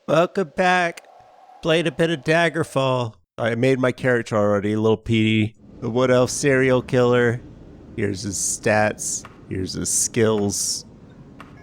Welcome back. Played a bit of Daggerfall. I made my character already, little Petey. The Wood Elf serial killer. Here's his stats. Here's his skills.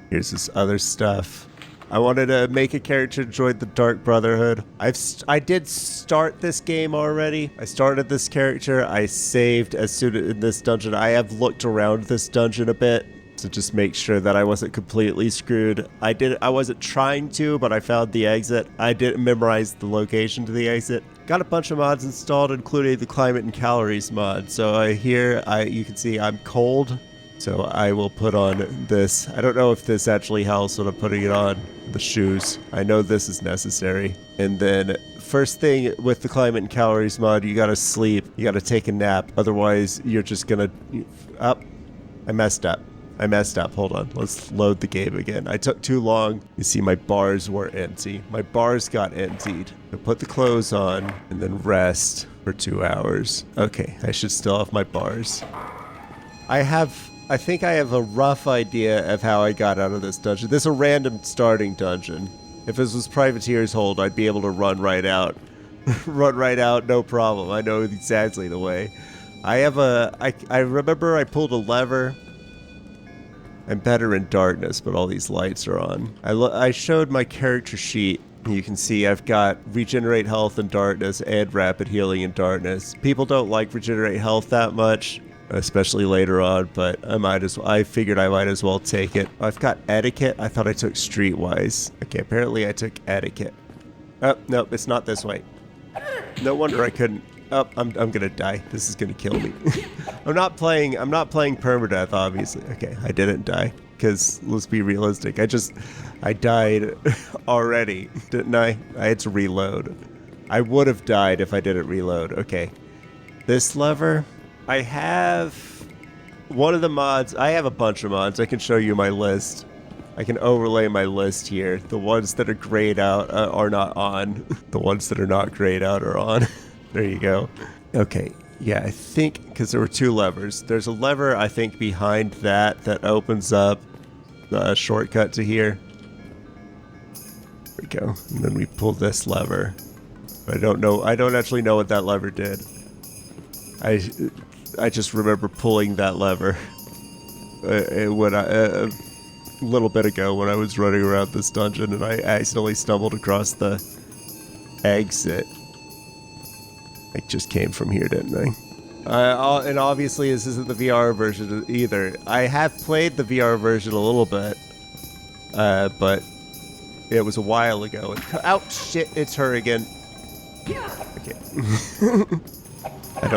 Here's his other stuff. I wanted to make a character to join the Dark Brotherhood. I did start this game already. I started this character. I saved as soon as in this dungeon. I have looked around this dungeon a bit to just make sure that I wasn't completely screwed. I wasn't trying to, but I found the exit. I didn't memorize the location to the exit. Got a bunch of mods installed, including the climate and calories mod. So you can see I'm cold. So I will put on this. I don't know if this actually helps when I'm putting it on. The shoes. I know this is necessary. And then first thing with the climate and calories mod, you gotta sleep. You gotta take a nap. Otherwise, you're just gonna... I messed up. Hold on. Let's load the game again. I took too long. You see my bars were empty. My bars got emptied. I put the clothes on and then rest for 2 hours. Okay, I should still have my bars. I think I have a rough idea of how I got out of this dungeon. This is a random starting dungeon. If this was Privateer's Hold, I'd be able to run right out. Run right out, no problem. I know exactly the way. I remember I pulled a lever. I'm better in darkness, but all these lights are on. I showed my character sheet. You can see I've got regenerate health in darkness and rapid healing in darkness. People don't like regenerate health that much, especially later on, but I figured I might as well take it. I've got etiquette. I thought I took streetwise. Okay, apparently I took etiquette. Oh, no, it's not this way. No wonder I couldn't. Oh, I'm gonna die. This is gonna kill me. I'm not playing permadeath, obviously. Okay, I didn't die. Because, let's be realistic, I died already, didn't I? I had to reload. I would have died if I didn't reload. Okay. This lever, I have one of the mods. I have a bunch of mods. I can show you my list. I can overlay my list here. The ones that are grayed out are not on. The ones that are not grayed out are on. There you go. Okay. Yeah, I think, because there were two levers. There's a lever, I think, behind that opens up the shortcut to here. There we go. And then we pull this lever. But I don't actually know what that lever did. I just remember pulling that lever a little bit ago when I was running around this dungeon and I accidentally stumbled across the exit. I just came from here, didn't I? And obviously this isn't the VR version either. I have played the VR version a little bit, but it was a while ago. Oh shit! It's her again. Okay. I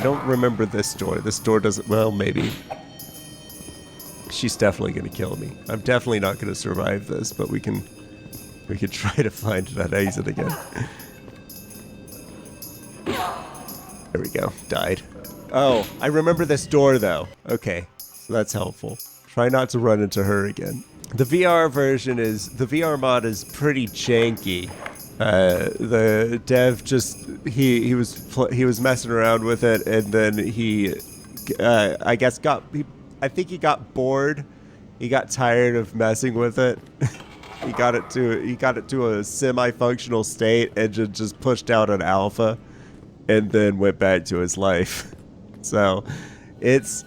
don't remember this door. This door doesn't. Well, maybe. She's definitely gonna kill me. I'm definitely not gonna survive this, but we can try to find that exit again. There we go. Died. Oh, I remember this door though. Okay, so that's helpful. Try not to run into her again. The VR mod is pretty janky. The dev he was messing around with it, and then I think he got bored. He got tired of messing with it. he got it to a semi-functional state and just pushed out an alpha. And then went back to his life. So, it's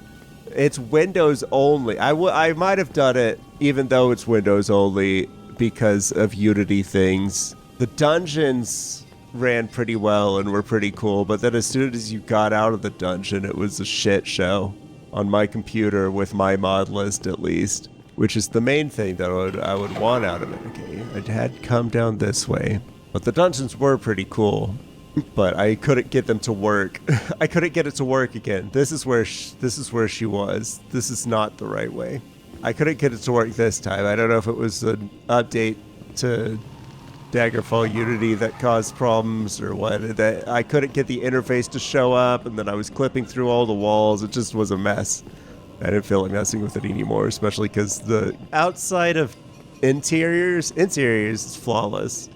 Windows only. I might have done it even though it's Windows only because of Unity things. The dungeons ran pretty well and were pretty cool, but then as soon as you got out of the dungeon, it was a shit show on my computer with my mod list at least, which is the main thing that I would want out of it. Okay, I had come down this way, but the dungeons were pretty cool. But I couldn't get them to work. I couldn't get it to work again. This is where she was. This is not the right way. I couldn't get it to work this time. I don't know if it was an update to Daggerfall Unity that caused problems or what. I couldn't get the interface to show up, and then I was clipping through all the walls. It just was a mess. I didn't feel like messing with it anymore, especially because the outside of interiors is flawless.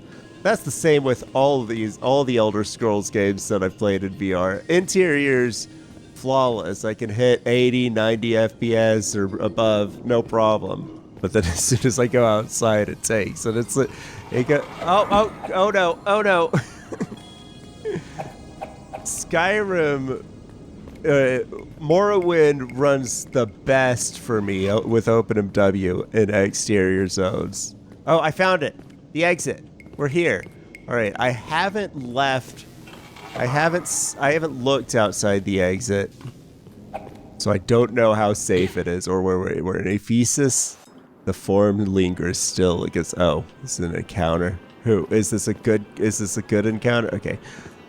That's the same with all the Elder Scrolls games that I've played in VR. Interiors, flawless. I can hit 80, 90 FPS or above, no problem. But then as soon as I go outside, it takes. And it's like, oh no. Skyrim, Morrowind runs the best for me with OpenMW in exterior zones. Oh, I found it. The exit. We're here. All right. I haven't left. I haven't looked outside the exit. So I don't know how safe it is or where we're in Ephesus. The form lingers still against. Oh, this is an encounter. Who is this? A good encounter? Okay.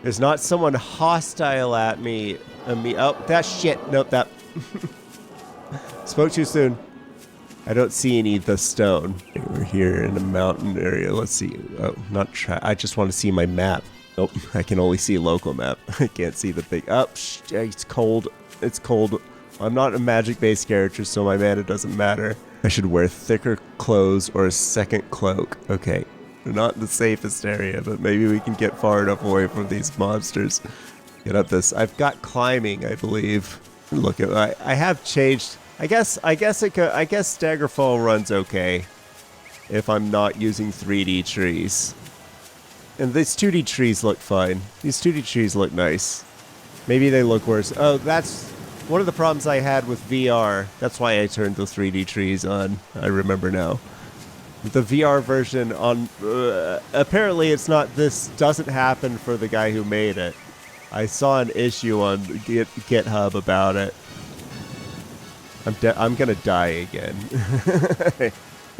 There's not someone hostile at me. Oh, that shit. Nope, that. Spoke too soon. I don't see any of the stone. Okay, we're here in a mountain area. Let's see. Oh, not try. I just want to see my map. Nope, I can only see local map. I can't see the big. Oh, it's cold. It's cold. I'm not a magic-based character, so my mana doesn't matter. I should wear thicker clothes or a second cloak. Okay. We're not the safest area, but maybe we can get far enough away from these monsters. Get up this. I've got climbing, I believe. Look at. I have changed. I guess Daggerfall runs okay if I'm not using 3D trees. And these 2D trees look fine. These 2D trees look nice. Maybe they look worse. Oh, that's one of the problems I had with VR. That's why I turned the 3D trees on. I remember now. The VR version on apparently it's not. This doesn't happen for the guy who made it. I saw an issue on GitHub about it. I'm gonna die again.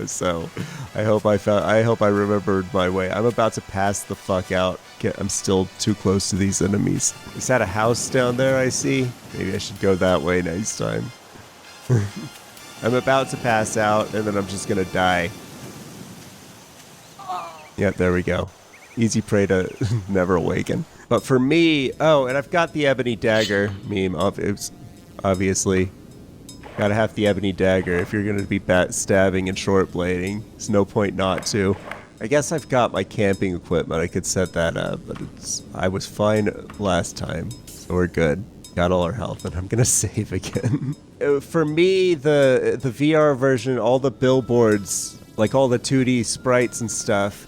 So I hope I remembered my way. I'm about to pass the fuck out. I'm still too close to these enemies. Is that a house down there I see? Maybe I should go that way next time. I'm about to pass out and then I'm just gonna die. Yeah, there we go. Easy prey to never awaken. But for me, oh, and I've got the ebony dagger meme, obviously. Gotta have the ebony dagger if you're gonna be stabbing and short blading. There's no point not to. I guess I've got my camping equipment. I could set that up, but I was fine last time, so we're good. Got all our health, and I'm gonna save again. For me, the VR version, all the billboards, like all the 2D sprites and stuff,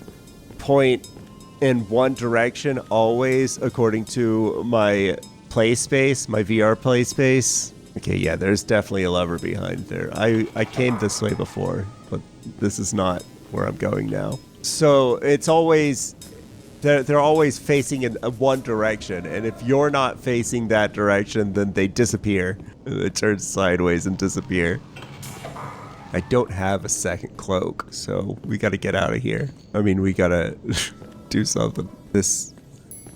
point in one direction always according to my play space, my VR play space. Okay, yeah, there's definitely a lever behind there. I came this way before, but this is not where I'm going now. So it's always, they're always facing in one direction, and if you're not facing that direction, then they disappear. They turn sideways and disappear. I don't have a second cloak, so we gotta get out of here. I mean, we gotta do something. This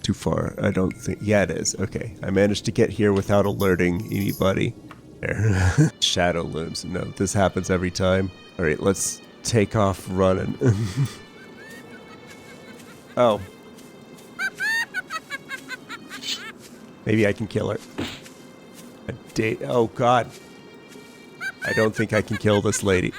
too far, I don't think. Yeah, it is. Okay, I managed to get here without alerting anybody. There. Shadow looms. No, this happens every time. All right, let's take off running. Oh. Maybe I can kill her. Oh, God. I don't think I can kill this lady.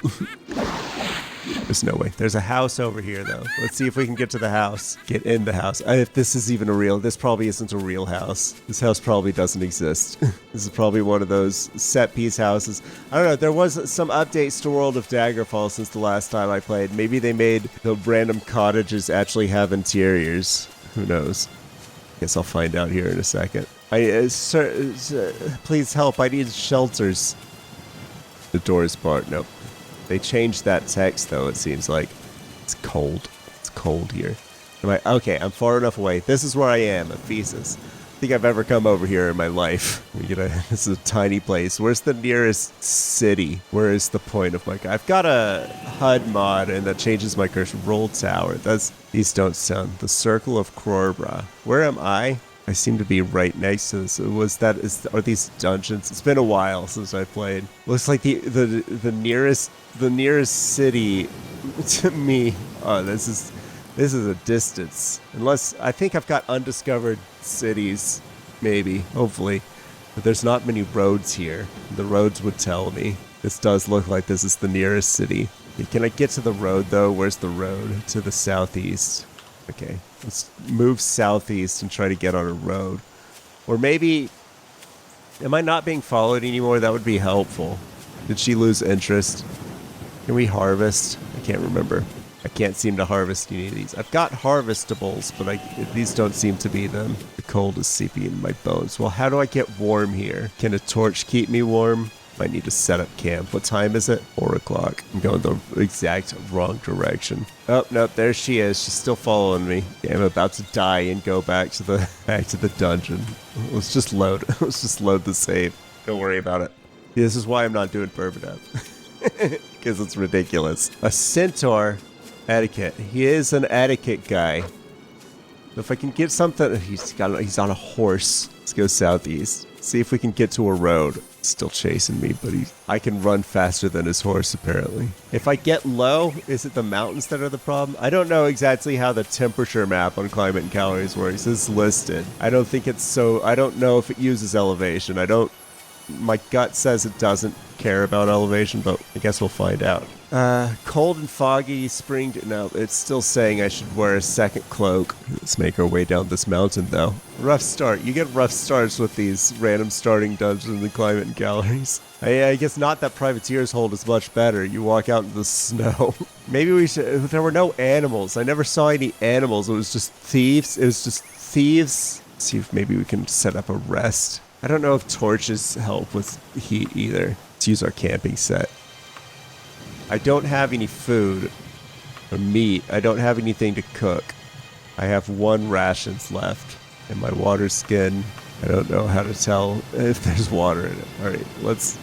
There's no way. There's a house over here, though. Let's see if we can get to the house. Get in the house. If this is even a real... This probably isn't a real house. This house probably doesn't exist. This is probably one of those set-piece houses. I don't know. There was some updates to World of Daggerfall since the last time I played. Maybe they made the random cottages actually have interiors. Who knows? Guess I'll find out here in a second. Sir, please help. I need shelters. The door is barred. Nope. They changed that text, though, it seems like. It's cold. It's cold here. Okay, I'm far enough away. This is where I am, Ephesus. I think I've ever come over here in my life. This is a tiny place. Where's the nearest city? Where is the point of my... I've got a HUD mod, and that changes my cursor. Roll tower. These don't sound... The Circle of Krorbra. Where am I? I seem to be right next to this. Are these dungeons? It's been a while since I played. Looks like the nearest city to me. Oh, this is a distance. Unless I think I've got undiscovered cities, maybe, hopefully. But there's not many roads here. The roads would tell me. This does look like this is the nearest city. Can I get to the road though? Where's the road? To the southeast. Okay, let's move southeast and try to get on a road. Or maybe... Am I not being followed anymore? That would be helpful. Did she lose interest? Can we harvest? I can't remember. I can't seem to harvest any of these. I've got harvestables, but these don't seem to be them. The cold is seeping in my bones. Well, how do I get warm here? Can a torch keep me warm? Might need to set up camp. What time is it? 4 o'clock. I'm going the exact wrong direction. Oh, no, there she is. She's still following me. Yeah, I'm about to die and go back to the dungeon. Let's just load. Let's just load the save. Don't worry about it. This is why I'm not doing Burbadab. Because it's ridiculous. A centaur etiquette. He is an etiquette guy. If I can get something, he's on a horse. Let's go southeast. See if we can get to a road. He's still chasing me, but I can run faster than his horse apparently. If I get low, is it the mountains that are the problem? I don't know exactly how the temperature map on Climate and Calories works. It's listed. I don't think it's so. I don't know if it uses elevation. My gut says it doesn't care about elevation, but I guess we'll find out. Cold and foggy spring. No, it's still saying I should wear a second cloak. Let's make our way down this mountain, though. Rough start. You get rough starts with these random starting dungeons in Climate and Galleries. I guess not that Privateer's Hold is much better. You walk out into the snow. Maybe we should. There were no animals. I never saw any animals. It was just thieves. Let's see if maybe we can set up a rest. I don't know if torches help with heat either. Let's use our camping set. I don't have any food or meat. I don't have anything to cook. I have 1 rations left in my water skin. I don't know how to tell if there's water in it. All right, let's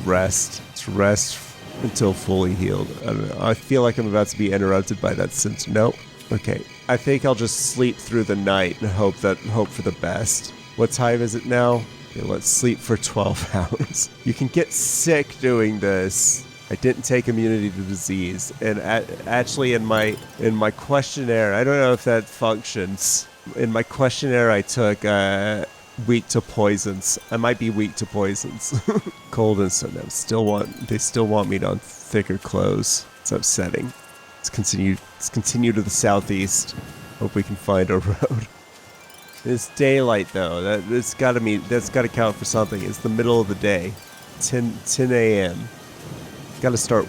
rest. Let's rest until fully healed. I don't know. I feel like I'm about to be interrupted by that since. Nope. Okay. I think I'll just sleep through the night and hope for the best. What time is it now? Okay, let's sleep for 12 hours. You can get sick doing this. I didn't take immunity to disease, and actually in my questionnaire, I don't know if that functions. In my questionnaire, I took weak to poisons. I might be weak to poisons. Cold and so they still want me on thicker clothes. It's upsetting. Let's continue to the southeast. Hope we can find a road. It's daylight though. That's got to count for something. It's the middle of the day, 10 a.m. Got to start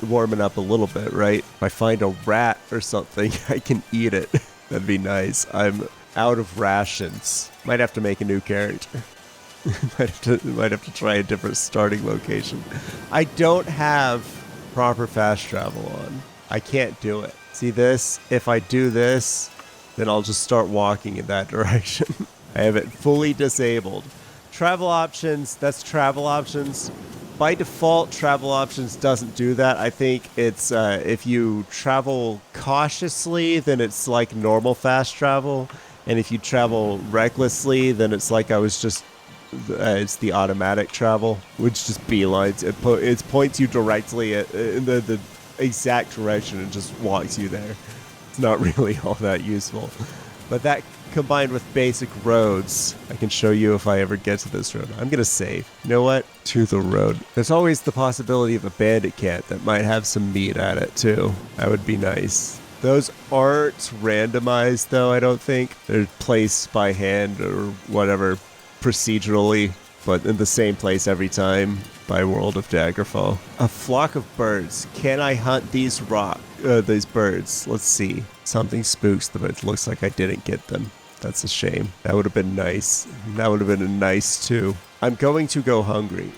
warming up a little bit, right? If I find a rat or something, I can eat it. That'd be nice. I'm out of rations. Might have to make a new character. might have to try a different starting location. I don't have proper fast travel on. I can't do it. See this? If I do this, then I'll just start walking in that direction. I have it fully disabled. Travel options, that's travel options. By default, travel options doesn't do that. I think it's if you travel cautiously, then it's like normal fast travel. And if you travel recklessly, then it's like it's the automatic travel, which just beelines. It points you directly in the exact direction and just walks you there. It's not really all that useful. But that combined with basic roads, I can show you if I ever get to this road. I'm going to save. You know what? To the road. There's always the possibility of a bandit camp that might have some meat at it too. That would be nice. Those aren't randomized though, I don't think. They're placed by hand or whatever procedurally, but in the same place every time by World of Daggerfall. A flock of birds. Can I hunt these birds? Let's see. Something spooks them. It looks like I didn't get them. That's a shame. That would have been nice. That would have been nice too. I'm going to go hungry.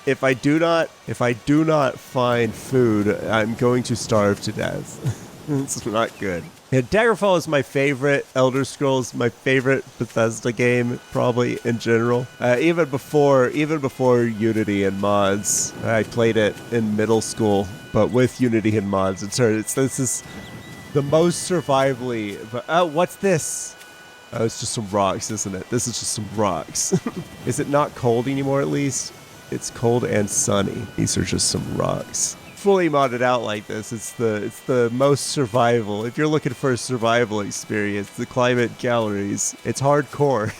If I do not find food, I'm going to starve to death. It's not good. Yeah, Daggerfall is my favorite Elder Scrolls, my favorite Bethesda game, probably in general. Even before Unity and mods, I played it in middle school, but with Unity and mods, this is the most survivably. Oh, what's this? Oh, it's just some rocks, isn't it? This is just some rocks. Is it not cold anymore? At least it's cold and sunny. These are just some rocks. Fully modded out like this, it's the most survival. If you're looking for a survival experience, the Climate Galleries, it's hardcore.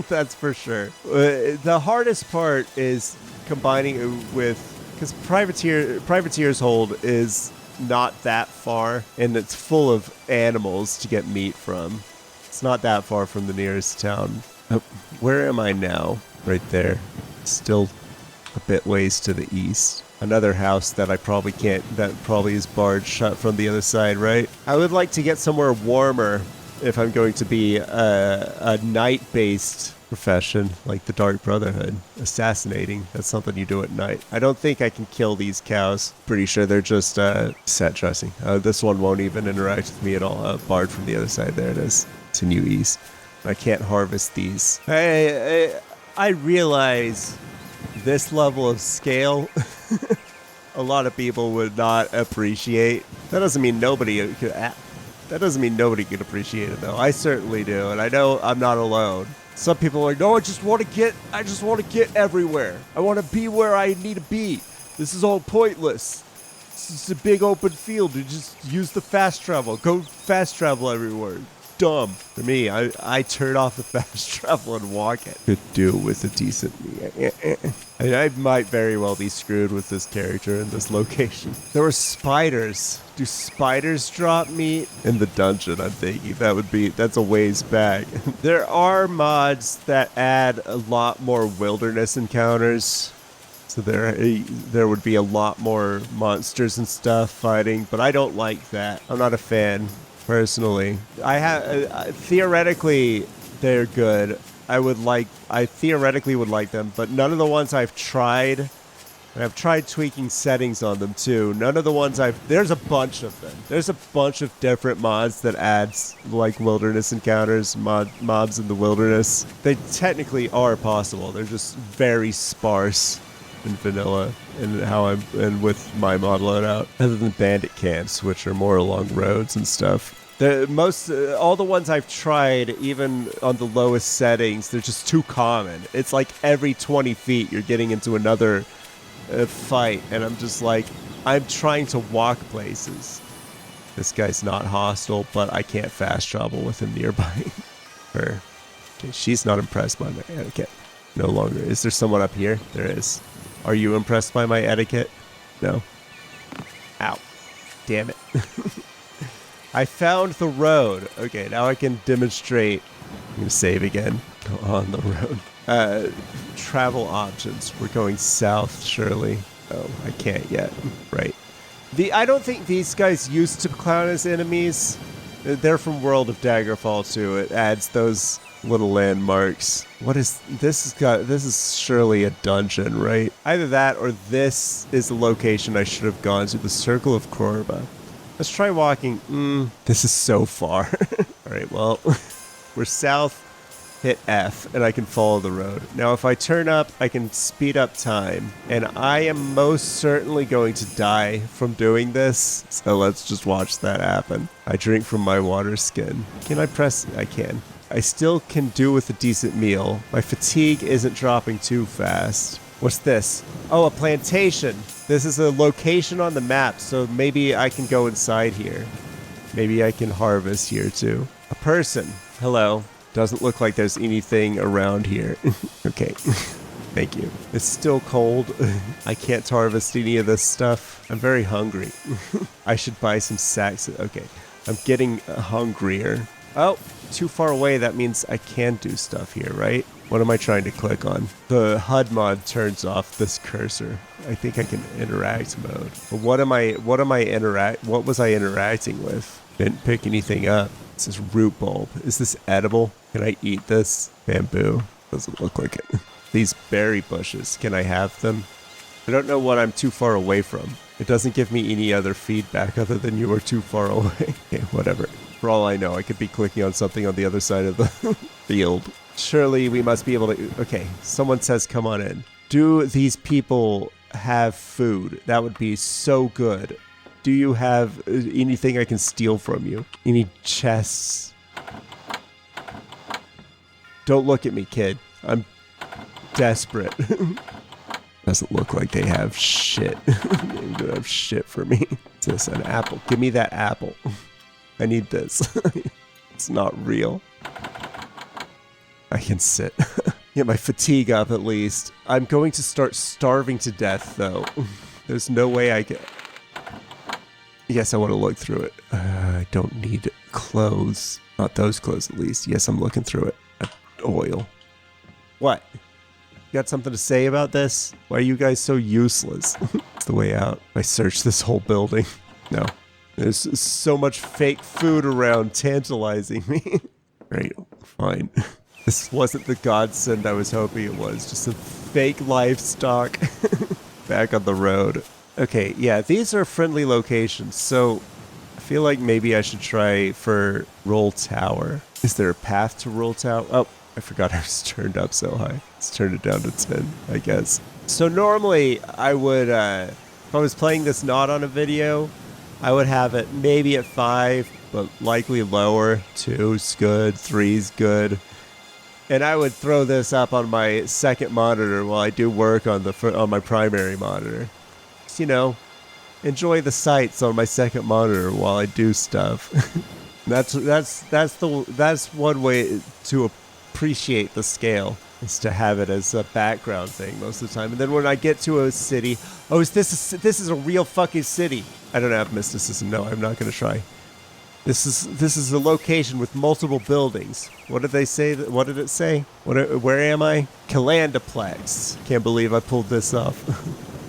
That's for sure. The hardest part is combining it with, because Privateer's Hold is not that far, and it's full of animals to get meat from. It's not that far from the nearest town. Oh, where am I now? Right there. Still a bit ways to the east. Another house that I probably can't, that probably is barred shut from the other side, right? I would like to get somewhere warmer if I'm going to be a night-based profession like the Dark Brotherhood. Assassinating, that's something you do at night. I don't think I can kill these cows. Pretty sure they're just set dressing. This one won't even interact with me at all. Barred from the other side. There it is. Continue east. I can't harvest these. I realize this level of scale a lot of people would not appreciate. That doesn't mean nobody could. That doesn't mean nobody could appreciate it though. I certainly do, and I know I'm not alone. Some people are like, no, I just want to get everywhere. I want to be where I need to be. This is all pointless. This is a big open field. You just use the fast travel. Go fast travel everywhere. Dumb. For me, I turn off the fast travel and walk it. Could do with a decent I might very well be screwed with this character in this location. There were spiders. Do spiders drop meat? In the dungeon, I'm thinking. That's a ways back. There are mods that add a lot more wilderness encounters. So there would be a lot more monsters and stuff fighting, but I don't like that. I'm not a fan. Personally, theoretically they're good. I theoretically would like them, but none of the ones I've tried, and I've tried tweaking settings on them too. None of the ones there's a bunch of them. There's a bunch of different mods that adds like wilderness encounters, mobs in the wilderness. They technically are possible. They're just very sparse in vanilla and with my mod loadout, other than bandit camps, which are more along roads and stuff. All the ones I've tried, even on the lowest settings, they're just too common. It's like every 20 feet you're getting into another fight, and I'm just like, I'm trying to walk places. This guy's not hostile, but I can't fast travel with him nearby. Okay, she's not impressed by my etiquette. No longer. Is there someone up here? There is. Are you impressed by my etiquette? No. Ow. Damn it. I found the road. Okay, now I can demonstrate. I'm going to save again. Go on the road. Travel options. We're going south, surely. Oh, I can't yet. Right. I don't think these guys used to clown as enemies. They're from World of Daggerfall too. It adds those little landmarks. What is this? This is surely a dungeon, right? Either that or this is the location I should have gone to. The Circle of Korba. Let's try walking. This is so far. All right, well, we're south. Hit F, and I can follow the road. Now, if I turn up, I can speed up time, and I am most certainly going to die from doing this, so let's just watch that happen. I drink from my water skin. Can I press? I can. I still can do with a decent meal. My fatigue isn't dropping too fast. What's this? Oh, a plantation. This is a location on the map, so maybe I can go inside here. Maybe I can harvest here too. A person. Hello. Doesn't look like there's anything around here. Okay. Thank you. It's still cold. I can't harvest any of this stuff. I'm very hungry. I should buy some sacks. Okay. I'm getting hungrier. Oh, too far away. That means I can do stuff here, right? What am I trying to click on? The HUD mod turns off this cursor. I think I can interact mode. But what was I interacting with? Didn't pick anything up. It says root bulb. Is this edible? Can I eat this? Bamboo. Doesn't look like it. These berry bushes. Can I have them? I don't know what I'm too far away from. It doesn't give me any other feedback other than you are too far away. Okay, whatever. For all I know, I could be clicking on something on the other side of the field. Surely we must be able to... Okay, someone says come on in. Do these people have food? That would be so good. Do you have anything I can steal from you? Any chests? Don't look at me, kid. I'm desperate. Doesn't look like they have shit. They don't have shit for me. Is this an apple? Give me that apple. I need this. It's not real. I can sit. Get my fatigue up at least. I'm going to start starving to death, though. There's no way I can... Yes, I want to look through it. I don't need clothes. Not those clothes, at least. Yes, I'm looking through it. Oil. What? got something to say about this? Why are you guys so useless? It's the way out. I searched this whole building. No. There's so much fake food around tantalizing me. Great, fine. This wasn't the godsend I was hoping it was. Just some fake livestock back on the road. Okay, yeah, these are friendly locations, so I feel like maybe I should try for Roll Tower. Is there a path to Roll Tower? Oh, I forgot I was turned up so high. Let's turn it down to 10, I guess. So normally I would, if I was playing this not on a video, I would have it maybe at 5, but likely lower. 2's good, 3's good. And I would throw this up on my second monitor while I do work on my primary monitor. Just, you know, enjoy the sights on my second monitor while I do stuff. That's one way to appreciate the scale, is to have it as a background thing most of the time. And then when I get to a city, oh, this is a real fucking city. I don't have mysticism. No, I'm not gonna try. This is a location with multiple buildings. What did they say? What did it say? Where am I? Calandaplex. Can't believe I pulled this off.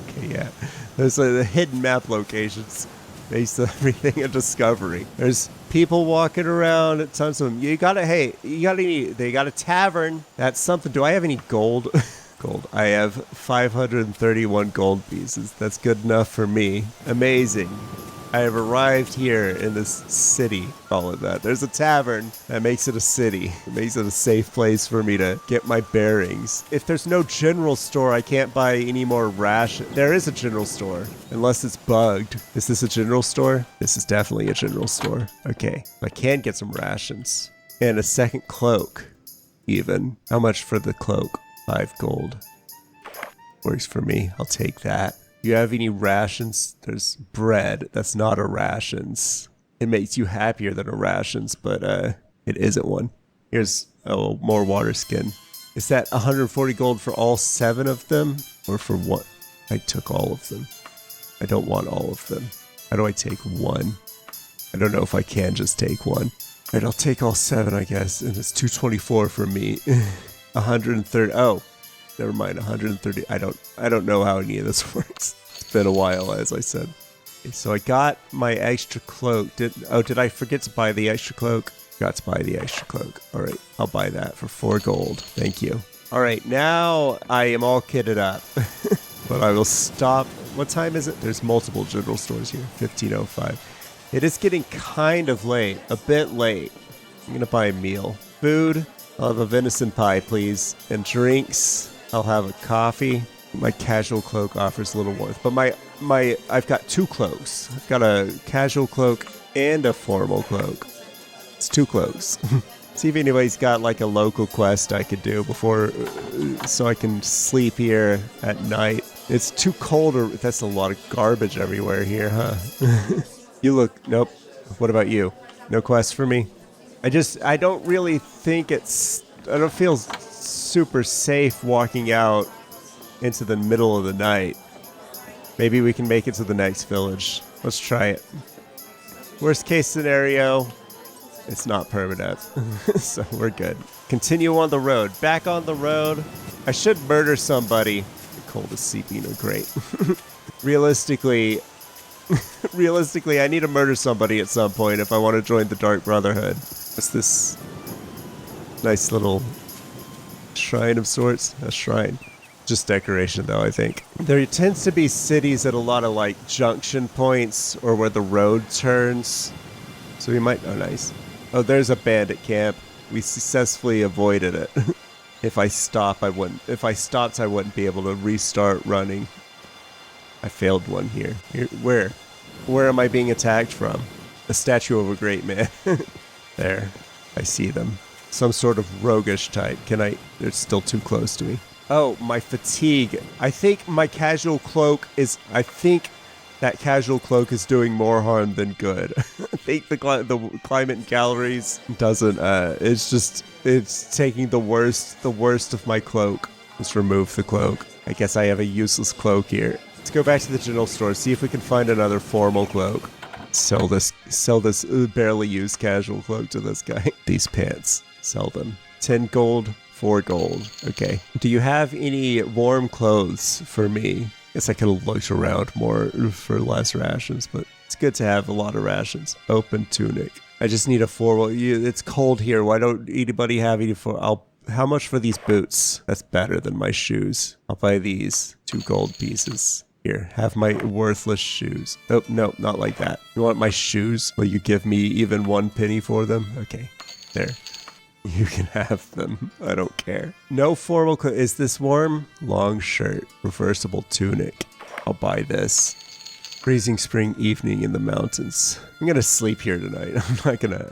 Okay, yeah. There's the hidden map locations. Based on everything a discovery. There's people walking around at tons of them. They got a tavern. That's something. Do I have any gold? Gold. I have 531 gold pieces. That's good enough for me. Amazing. I have arrived here in this city. Call it that. There's a tavern that makes it a city. It makes it a safe place for me to get my bearings. If there's no general store, I can't buy any more ration. There is a general store, unless it's bugged. Is this a general store? This is definitely a general store. Okay, I can get some rations. And a second cloak, even. How much for the cloak? 5 gold. Works for me. I'll take that. You have any rations? There's bread. That's not a rations. It makes you happier than a rations, but it isn't one. Here's more water skin. Is that 140 gold for all 7 of them? Or for one? I took all of them. I don't want all of them. How do I take one? I don't know if I can just take one. Alright, I'll take all 7, I guess. And it's 224 for me. 130. Oh. Never mind, 130. I don't know how any of this works. It's been a while, as I said. Okay, so I got my extra cloak. Did I forget to buy the extra cloak? Got to buy the extra cloak. All right, I'll buy that for 4 gold. Thank you. All right, now I am all kitted up. But I will stop. What time is it? There's multiple general stores here. 15:05. It is getting kind of late. A bit late. I'm gonna buy a meal. Food. I'll have a venison pie, please. And drinks. I'll have a coffee. My casual cloak offers little warmth, but I've got 2 cloaks. I've got a casual cloak and a formal cloak. It's 2 cloaks. See if anybody's got like a local quest I could do before, so I can sleep here at night. It's too cold, or that's a lot of garbage everywhere here, huh? You look, nope. What about you? No quest for me? I don't really think I don't feel super safe walking out into the middle of the night. Maybe we can make it to the next village. Let's try it. Worst case scenario, it's not permadeath. So we're good. Continue on the road. Back on the road. I should murder somebody. The cold is seeping. Oh, great. Realistically, I need to murder somebody at some point if I want to join the Dark Brotherhood. What's this nice little shrine of sorts? A shrine. Just decoration, though, I think. There tends to be cities at a lot of, like, junction points or where the road turns. So we might... Oh, nice. Oh, there's a bandit camp. We successfully avoided it. If I stopped, I wouldn't be able to restart running. I failed one here. Where? Where am I being attacked from? A statue of a great man. There. I see them. Some sort of roguish type. They're still too close to me. Oh, my fatigue. I think my casual cloak is... that casual cloak is doing more harm than good. I think the climate in calories doesn't... It's taking the worst of my cloak. Let's remove the cloak. I guess I have a useless cloak here. Let's go back to the general store, see if we can find another formal cloak. Sell this barely used casual cloak to this guy. These pants. Sell them. 10 gold 4 gold. Okay. Do you have any warm clothes for me? Guess I could have looked around more for less rations, but it's good to have a lot of rations. Open tunic. I just need a 4. Well, it's cold here. Why don't anybody have any 4? How much for these boots? That's better than my shoes. I'll buy these 2 gold pieces. Here, have my worthless shoes. Oh, no, not like that. You want my shoes? Will you give me even 1 penny for them? Okay, there. You can have them. I don't care. No formal clothes. Is this warm? Long shirt. Reversible tunic. I'll buy this. Freezing spring evening in the mountains. I'm gonna sleep here tonight. I'm not gonna...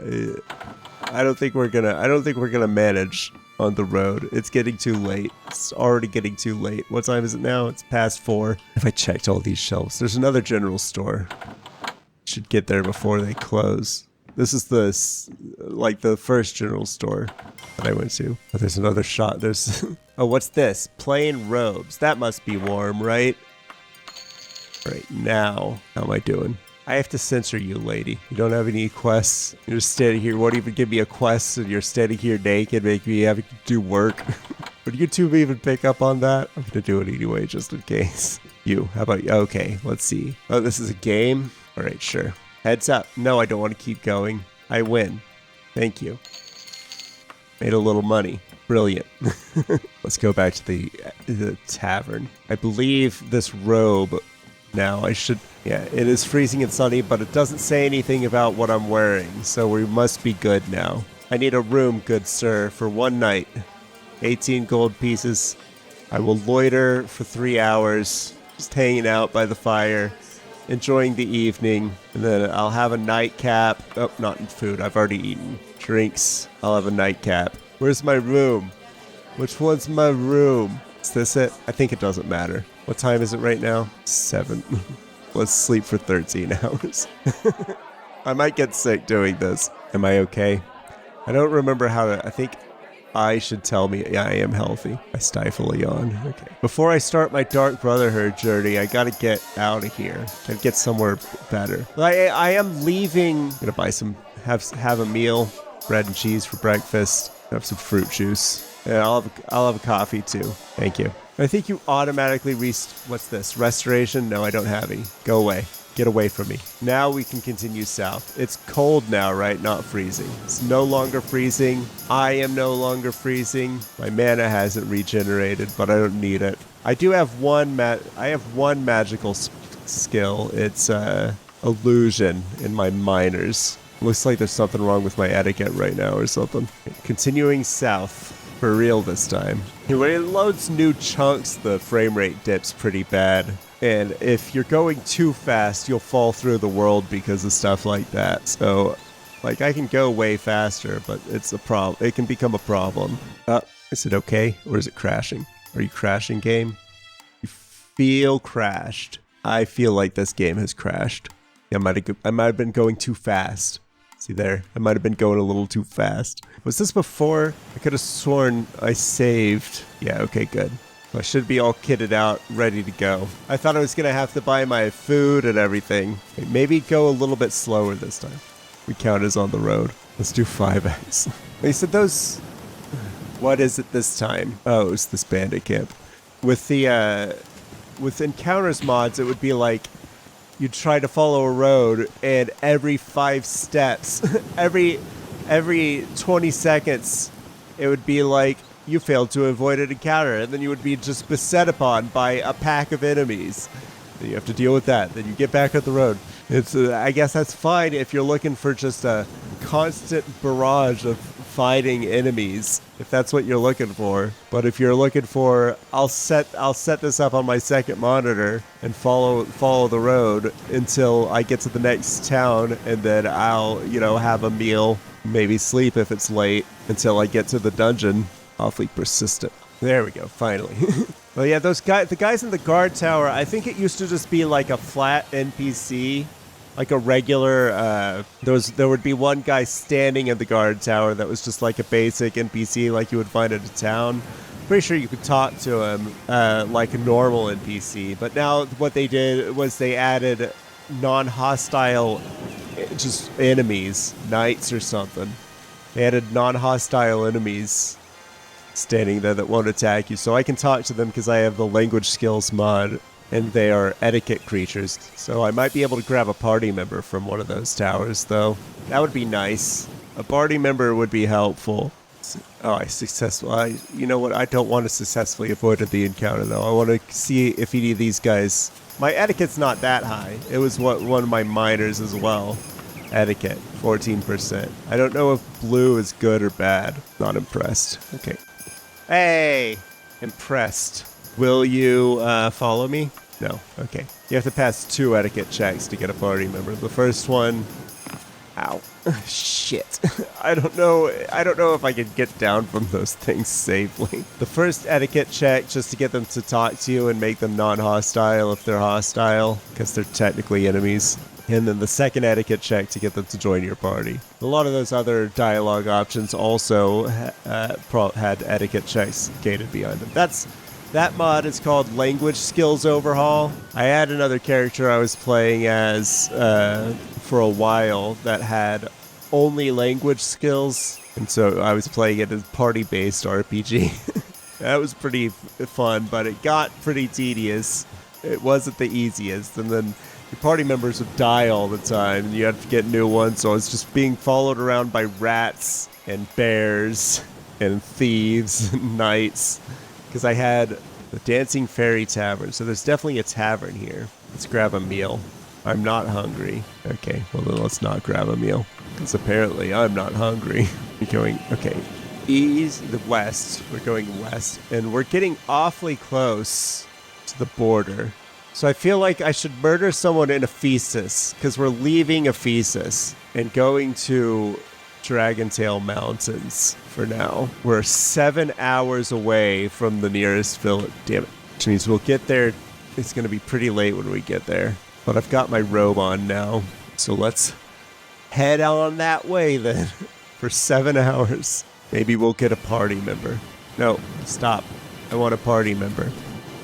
I don't think we're gonna manage on the road. It's getting too late. It's already getting too late. What time is it now? It's past 4. If I checked all these shelves, there's another general store. Should get there before they close. This is the first general store that I went to. Oh, there's another shop. There's oh, what's this? Plain robes. That must be warm, right? Right now, how am I doing? I have to censor you, lady. You don't have any quests. You're just standing here. Won't even give me a quest, and you're standing here naked, making me having to do work. Would YouTube even pick up on that? I'm gonna do it anyway, just in case. You, how about you? Okay, let's see. Oh, this is a game? All right, sure. Heads up. No, I don't want to keep going. I win. Thank you. Made a little money. Brilliant. Let's go back to the tavern. I believe this robe now, yeah, it is freezing and sunny, but it doesn't say anything about what I'm wearing, so we must be good now. I need a room, good sir, for 1 night. 18 gold pieces. I will loiter for 3 hours, just hanging out by the fire, enjoying the evening, and then I'll have a nightcap. Oh, not food, I've already eaten. Drinks, I'll have a nightcap. Where's my room? Which one's my room? Is this it? I think it doesn't matter. What time is it right now? 7. Let's sleep for 13 hours. I might get sick doing this. Am I okay? I don't remember how to... I think I should tell me I am healthy. I stifle a yawn. Okay. Before I start my Dark Brotherhood journey, I gotta get out of here. Gotta get somewhere better. I am leaving... I'm gonna buy some... Have a meal. Bread and cheese for breakfast. Have some fruit juice. And I'll have a coffee too. Thank you. I think you automatically what's this? Restoration? No, I don't have any. Go away. Get away from me. Now we can continue south. It's cold now, right? Not freezing. It's no longer freezing. I am no longer freezing. My mana hasn't regenerated, but I don't need it. I do have one magical skill. It's illusion in my miners. Looks like there's something wrong with my etiquette right now or something. Continuing south. For real this time. When it loads new chunks, the frame rate dips pretty bad. And if you're going too fast, you'll fall through the world because of stuff like that. So, like, I can go way faster, but it's a problem. It can become a problem. Is it okay? Or is it crashing? Are you crashing, game? You feel crashed. I feel like this game has crashed. I might have been going too fast. See there? I might have been going a little too fast. Was this before? I could have sworn I saved. Yeah, okay, good. I should be all kitted out, ready to go. I thought I was going to have to buy my food and everything. Maybe go a little bit slower this time. We count as on the road. Let's do 5x. They said those... What is it this time? Oh, it's this bandit camp. With the, with encounters mods, it would be like... You'd try to follow a road, and every 5 steps, every 20 seconds, it would be like you failed to avoid an encounter, and then you would be just beset upon by a pack of enemies. Then you have to deal with that. Then you get back on the road. It's I guess that's fine if you're looking for just a constant barrage of fighting enemies, if that's what you're looking for. But if you're looking for, I'll set this up on my second monitor and follow the road until I get to the next town, and then I'll, have a meal, maybe sleep if it's late, until I get to the dungeon. Awfully persistent. There we go, finally. Well, yeah, the guys in the guard tower, I think it used to just be like a flat NPC, like a regular, there would be one guy standing in the guard tower that was just like a basic NPC like you would find at a town. Pretty sure you could talk to him like a normal NPC, but now what they did was they added non-hostile just enemies, knights or something. They added non-hostile enemies standing there that won't attack you. So I can talk to them because I have the language skills mod, and they are etiquette creatures. So I might be able to grab a party member from one of those towers, though. That would be nice. A party member would be helpful. Oh, you know what? I don't want to successfully avoid the encounter, though. I want to see if any of these guys... My etiquette's not that high. It was one of my minors as well. Etiquette, 14%. I don't know if blue is good or bad. Not impressed. Okay. Hey! Impressed. Will you follow me? No. Okay. You have to pass 2 etiquette checks to get a party member. The first one... Ow. Shit. I don't know if I can get down from those things safely. The first etiquette check, just to get them to talk to you and make them non-hostile if they're hostile, because they're technically enemies. And then the second etiquette check to get them to join your party. A lot of those other dialogue options also had etiquette checks gated behind them. That mod is called Language Skills Overhaul. I had another character I was playing as for a while that had only language skills, and so I was playing it as party-based RPG. That was pretty fun, but it got pretty tedious. It wasn't the easiest, and then your party members would die all the time, and you had to get new ones, so I was just being followed around by rats and bears and thieves and knights. Because I had the Dancing Fairy Tavern, so there's definitely a tavern here. Let's grab a meal. I'm not hungry. Okay, well then let's not grab a meal. Because apparently I'm not hungry. We're going, okay, the west. We're going west. And we're getting awfully close to the border. So I feel like I should murder someone in Ephesus. Because we're leaving Ephesus and going to Dragontail Mountains for now. We're 7 hours away from the nearest village. Damn it. Which means we'll get there. It's going to be pretty late when we get there. But I've got my robe on now. So let's head on that way then. For 7 hours. Maybe we'll get a party member. No, stop. I want a party member.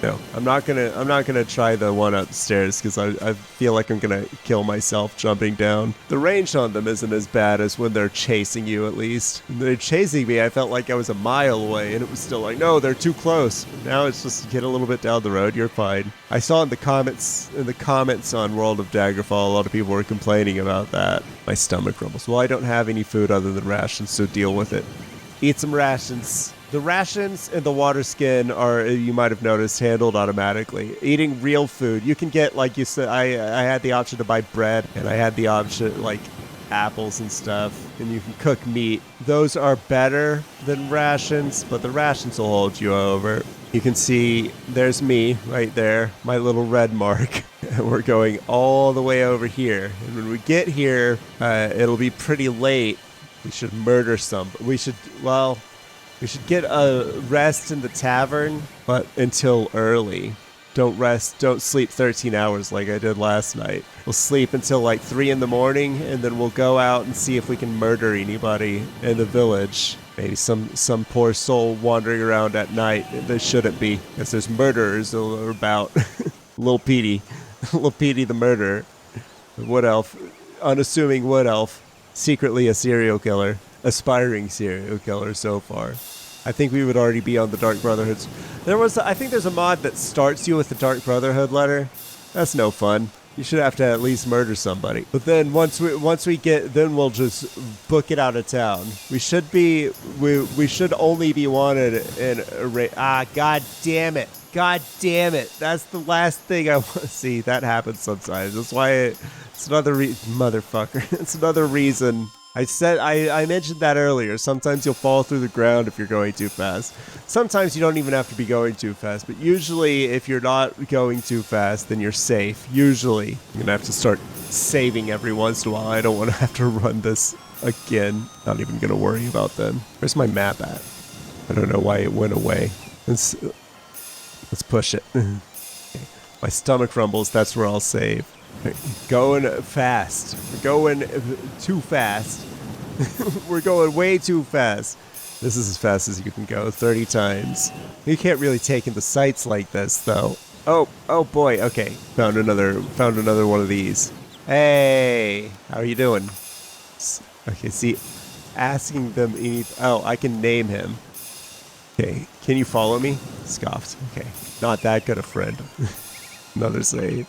No, I'm not gonna try the one upstairs because I feel like I'm gonna kill myself jumping down. The range on them isn't as bad as when they're chasing you, at least. When they're chasing me, I felt like I was a mile away, and it was still like, no, they're too close. Now it's just get a little bit down the road, you're fine. I saw in the comments on World of Daggerfall, a lot of people were complaining about that. My stomach rumbles. Well, I don't have any food other than rations, so deal with it. Eat some rations. The rations and the water skin are, you might have noticed, handled automatically. Eating real food, you can get, like you said, I had the option to buy bread, and I had the option, like, apples and stuff, and you can cook meat. Those are better than rations, but the rations will hold you over. You can see, there's me, right there, my little red mark. And we're going all the way over here. And when we get here, it'll be pretty late. We should murder some. We should get a rest in the tavern, but until early. Don't sleep 13 hours like I did last night. We'll sleep until like 3 in the morning, and then we'll go out and see if we can murder anybody in the village. Maybe some poor soul wandering around at night. There shouldn't be, because there's murderers about. Little Petey the murderer. Wood elf, unassuming wood elf, secretly a serial killer. Aspiring serial killer so far. I think we would already be on the Dark Brotherhoods. I think there's a mod that starts you with the Dark Brotherhood letter. That's no fun. You should have to at least murder somebody. But then once we get, then we'll just book it out of town. We should only be wanted in a god damn it. God damn it. That's the last thing I want to see. That happens sometimes. That's why it's another motherfucker. It's another reason. I mentioned that earlier. Sometimes you'll fall through the ground if you're going too fast. Sometimes you don't even have to be going too fast. But usually, if you're not going too fast, then you're safe. Usually. I'm going to have to start saving every once in a while. I don't want to have to run this again. Not even going to worry about them. Where's my map at? I don't know why it went away. Let's push it. My stomach rumbles. That's where I'll save. Going fast. We're going too fast. We're going way too fast. This is as fast as you can go, 30 times. You can't really take in the sights like this, though. Oh boy. Okay, found another one of these. Hey, how are you doing? Okay, see, asking them. Oh, I can name him. Okay, can you follow me? Scoffed. Okay, not that good a friend. Another save.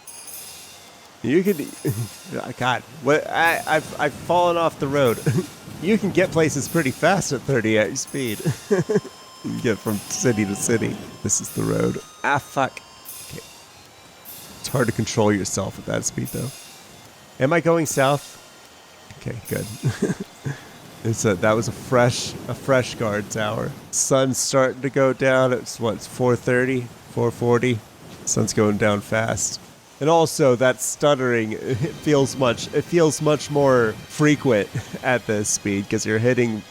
You can... God, what? I've fallen off the road. You can get places pretty fast at 30x speed. You can get from city to city. This is the road. Ah, fuck. Okay. It's hard to control yourself at that speed, though. Am I going south? Okay, good. That was a fresh guard tower. Sun's starting to go down. It's what? It's 4:30, 4:40. Sun's going down fast. And also that stuttering, it feels much more frequent at this speed because you're hitting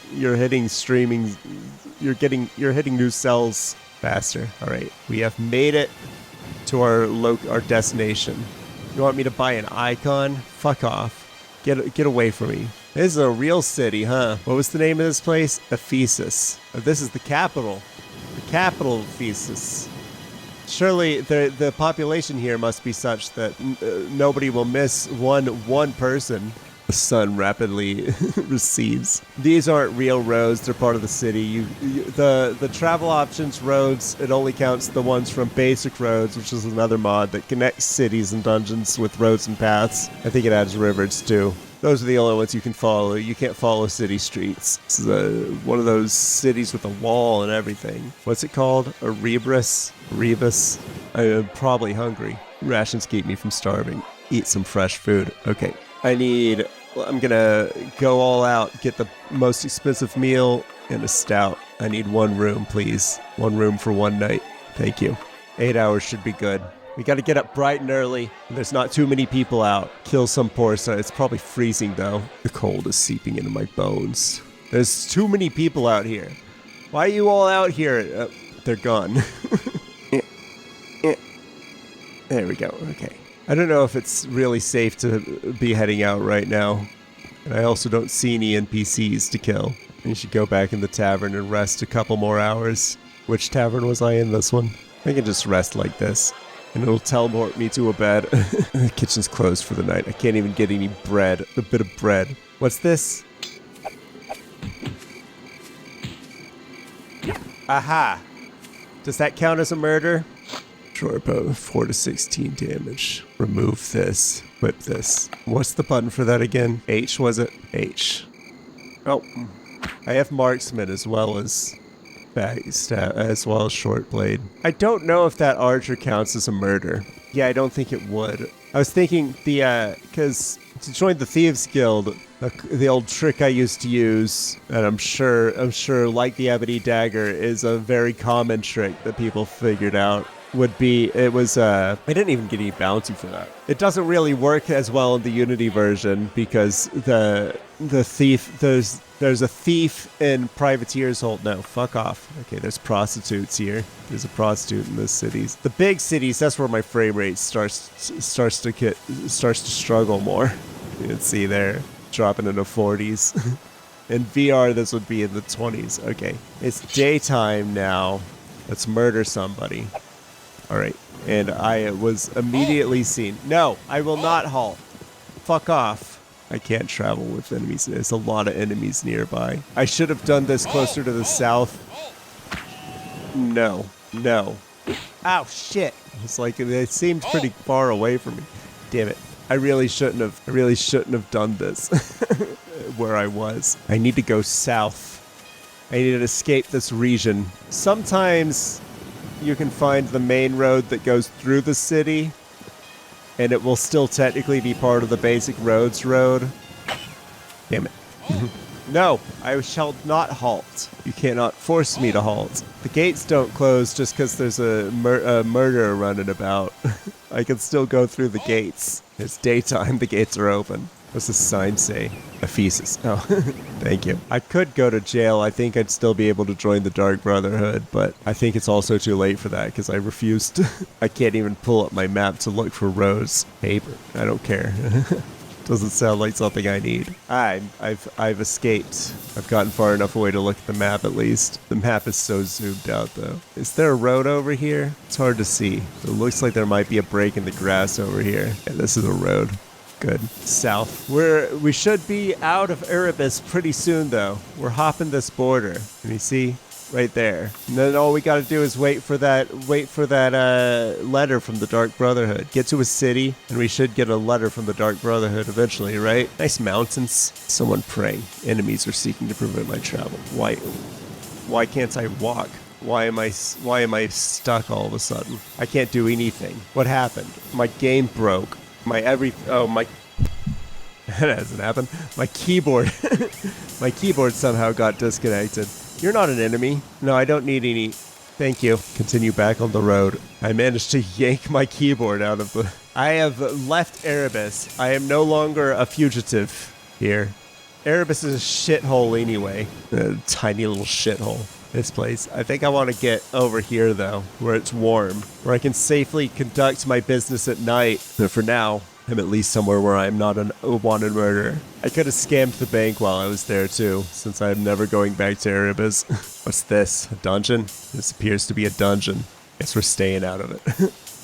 new cells faster. All right, we have made it to our destination. You want me to buy an icon? Fuck off. Get away from me. This is a real city, huh? What was the name of this place? Ephesus. Oh, this is the capital. The capital of Ephesus. Surely the population here must be such that nobody will miss one person. The sun rapidly recedes. These aren't real roads. They're part of the city. The travel options roads, it only counts the ones from basic roads, which is another mod that connects cities and dungeons with roads and paths. I think it adds rivers too. Those are the only ones you can follow. You can't follow city streets. This is one of those cities with a wall and everything. What's it called? A rebus? I'm probably hungry. Rations keep me from starving. Eat some fresh food. Okay. I'm gonna go all out, get the most expensive meal and a stout. I need one room, please. One room for one night. Thank you. 8 hours should be good. We gotta get up bright and early. There's not too many people out. Kill some porsa. It's probably freezing though. The cold is seeping into my bones. There's too many people out here. Why are you all out here? They're gone. There we go. Okay. I don't know if it's really safe to be heading out right now. And I also don't see any NPCs to kill. You should go back in the tavern and rest a couple more hours. Which tavern was I in this one? I can just rest like this. And it'll teleport me to a bed. The kitchen's closed for the night. I can't even get any bread. A bit of bread. What's this? Aha! Does that count as a murder? Short bow, 4 to 16 damage. Remove this. Whip this. What's the button for that again? H, was it? H. Oh. I have marksman as well as backstab, as well as short blade. I don't know if that archer counts as a murder. Yeah, I don't think it would. I was thinking because to join the Thieves Guild, the old trick I used to use, and I'm sure like the Ebony Dagger is a very common trick that people figured out. Would be, I didn't even get any bounty for that. It doesn't really work as well in the Unity version because the thief, there's a thief in Privateer's Hold. No, fuck off. Okay, there's prostitutes here. There's a prostitute in the cities. The big cities, that's where my frame rate starts to struggle more. You can see there, dropping into 40s. In VR, this would be in the 20s. Okay, it's daytime now. Let's murder somebody. All right, and I was immediately seen. No, I will not halt. Fuck off. I can't travel with enemies. There's a lot of enemies nearby. I should have done this closer to the south. No. Ow, shit. It's like it seemed pretty far away from me. Damn it. I really shouldn't have done this where I was. I need to go south. I need to escape this region. Sometimes you can find the main road that goes through the city, and it will still technically be part of the basic roads road. Damn it. No, I shall not halt. You cannot force me to halt. The gates don't close just because there's a murderer running about. I can still go through the gates. It's daytime, the gates are open. What's the sign say? Ephesus. Oh, thank you. I could go to jail. I think I'd still be able to join the Dark Brotherhood, but I think it's also too late for that because I refused. I can't even pull up my map to look for rose paper. I don't care. Doesn't sound like something I need. I've escaped. I've gotten far enough away to look at the map at least. The map is so zoomed out though. Is there a road over here? It's hard to see. It looks like there might be a break in the grass over here. Yeah, this is a road. Good. South. We should be out of Erebus pretty soon though. We're hopping this border. Can you see? right there. And then all we gotta do is wait for that letter from the Dark Brotherhood. Get to a city, and we should get a letter from the Dark Brotherhood eventually, right? Nice mountains. Someone pray. Enemies are seeking to prevent my travel. Why can't I walk? Why am I stuck all of a sudden? I can't do anything. What happened? My game broke. That hasn't happened. My keyboard somehow got disconnected. You're not an enemy. No, I don't need any. Thank you. Continue back on the road. I managed to yank my keyboard out of the... I have left Erebus. I am no longer a fugitive here. Erebus is a shithole anyway. A tiny little shithole. This place. I think I want to get over here, though, where it's warm, where I can safely conduct my business at night. But for now, I'm at least somewhere where I'm not a wanted murderer. I could have scammed the bank while I was there, too, since I'm never going back to Erebus. What's this? A dungeon? This appears to be a dungeon. Guess we're staying out of it.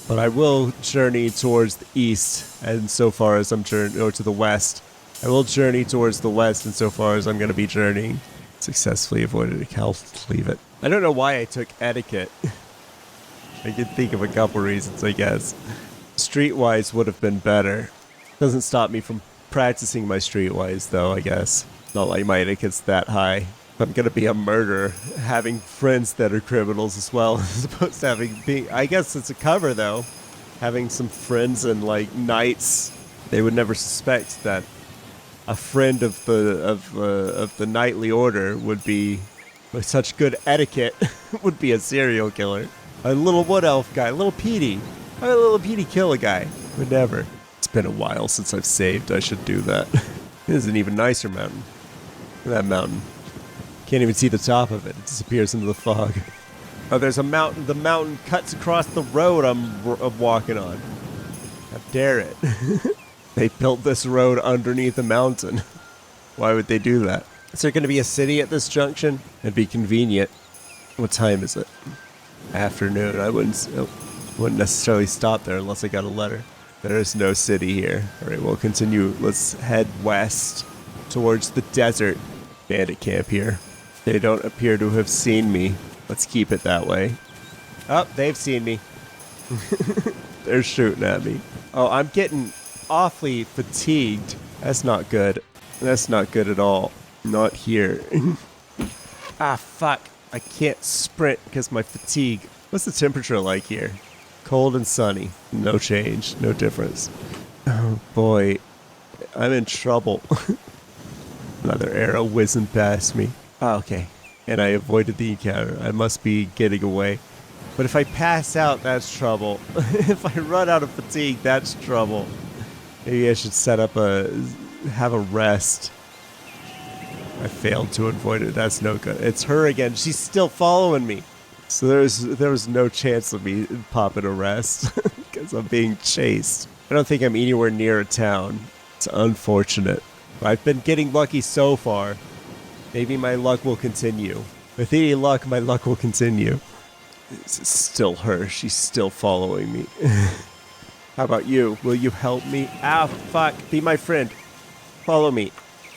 But I will journey towards the east, and so far as I'm or to the west. I will journey towards the west, and so far as I'm going to be journeying. Successfully avoided it. I'll leave it. I don't know why I took etiquette. I can think of a couple reasons, I guess. Streetwise would have been better. Doesn't stop me from practicing my streetwise, though, I guess. Not like my etiquette's that high. I'm gonna be a murderer, having friends that are criminals as well, as opposed to I guess it's a cover, though. Having some friends and, like, knights. They would never suspect that a friend of the knightly order would be, with such good etiquette, would be a serial killer. A little wood elf guy, a little Petey. Why would a little Petey kill a guy? Would never. It's been a while since I've saved. I should do that. This is an even nicer mountain. Look at that mountain. Can't even see the top of it. It disappears into the fog. Oh, there's a mountain. The mountain cuts across the road I'm walking on. How dare it? They built this road underneath a mountain. Why would they do that? Is there going to be a city at this junction? It'd be convenient. What time is it? Afternoon. I wouldn't necessarily stop there unless I got a letter. There is no city here. All right, we'll continue. Let's head west towards the desert. Bandit camp here. They don't appear to have seen me. Let's keep it that way. Oh, they've seen me. They're shooting at me. Oh, I'm getting awfully fatigued. That's not good. That's not good at all. Not here. Ah, fuck. I can't sprint because of my fatigue. What's the temperature like here? Cold and sunny. No change. No difference. Oh, boy. I'm in trouble. Another arrow whizzing past me. Oh, okay. And I avoided the encounter. I must be getting away. But if I pass out, that's trouble. If I run out of fatigue, that's trouble. Maybe I should have a rest. I failed to avoid it. That's no good. It's her again. She's still following me. So there was no chance of me popping a rest because I'm being chased. I don't think I'm anywhere near a town. It's unfortunate. I've been getting lucky so far. Maybe my luck will continue. With any luck, my luck will continue. It's still her. She's still following me. How about you? Will you help me? Ah, fuck. Be my friend. Follow me.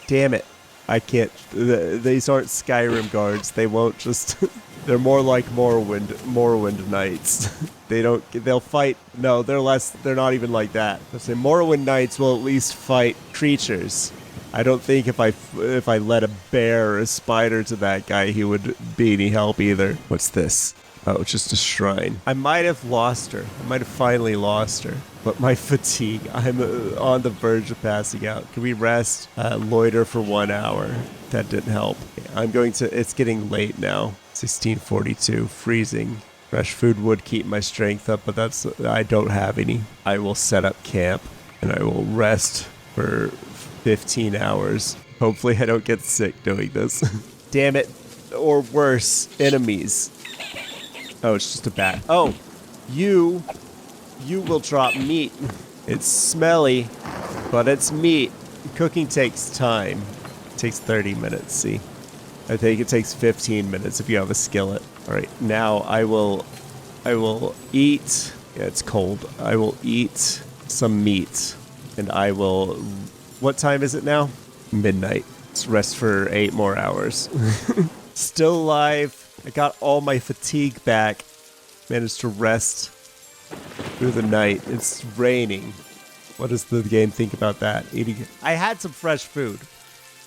Damn it. I can't. These aren't Skyrim guards. They won't just... They're more like Morrowind knights. They'll fight. No, they're not even like that. I say Morrowind knights will at least fight creatures. I don't think if I led a bear or a spider to that guy, he would be any help either. What's this? Oh, just a shrine. I might have lost her. I might have finally lost her. But my fatigue, I'm on the verge of passing out. Can we rest? Loiter for 1 hour. That didn't help. It's getting late now. 16:42, freezing. Fresh food would keep my strength up, but I don't have any. I will set up camp, and I will rest for 15 hours. Hopefully I don't get sick doing this. Damn it. Or worse, enemies. Oh, it's just a bat. Oh, you will drop meat. It's smelly, but it's meat. Cooking takes time. It takes 30 minutes, see? I think it takes 15 minutes if you have a skillet. All right, now I will eat. Yeah, it's cold. I will eat some meat, and I will... What time is it now? Midnight. Let's rest for 8 more hours. Still alive. I got all my fatigue back. Managed to rest through the night. It's raining. What does the game think about that? Eating. I had some fresh food.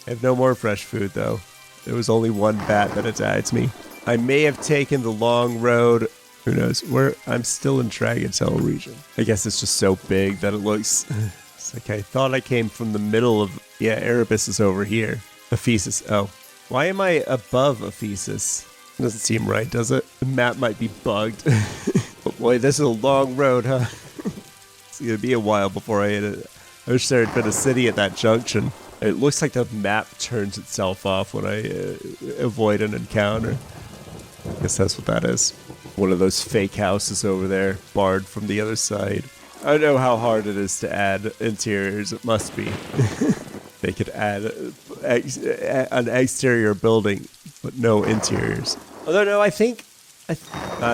I have no more fresh food, though. There was only one bat that attacked me. I may have taken the long road. Who knows? I'm still in Dragontail region. I guess it's just so big that it looks... It's like I thought I came from the middle of... Yeah, Erebus is over here. Ephesus. Oh. Why am I above Ephesus? Doesn't seem right, does it? The map might be bugged. Oh boy, this is a long road, huh? It's gonna be a while before I hit it. I wish there had been a city at that junction. It looks like the map turns itself off when I avoid an encounter. I guess that's what that is. One of those fake houses over there, barred from the other side. I don't know how hard it is to add interiors. It must be. They could add an exterior building, but no interiors. Although, no, I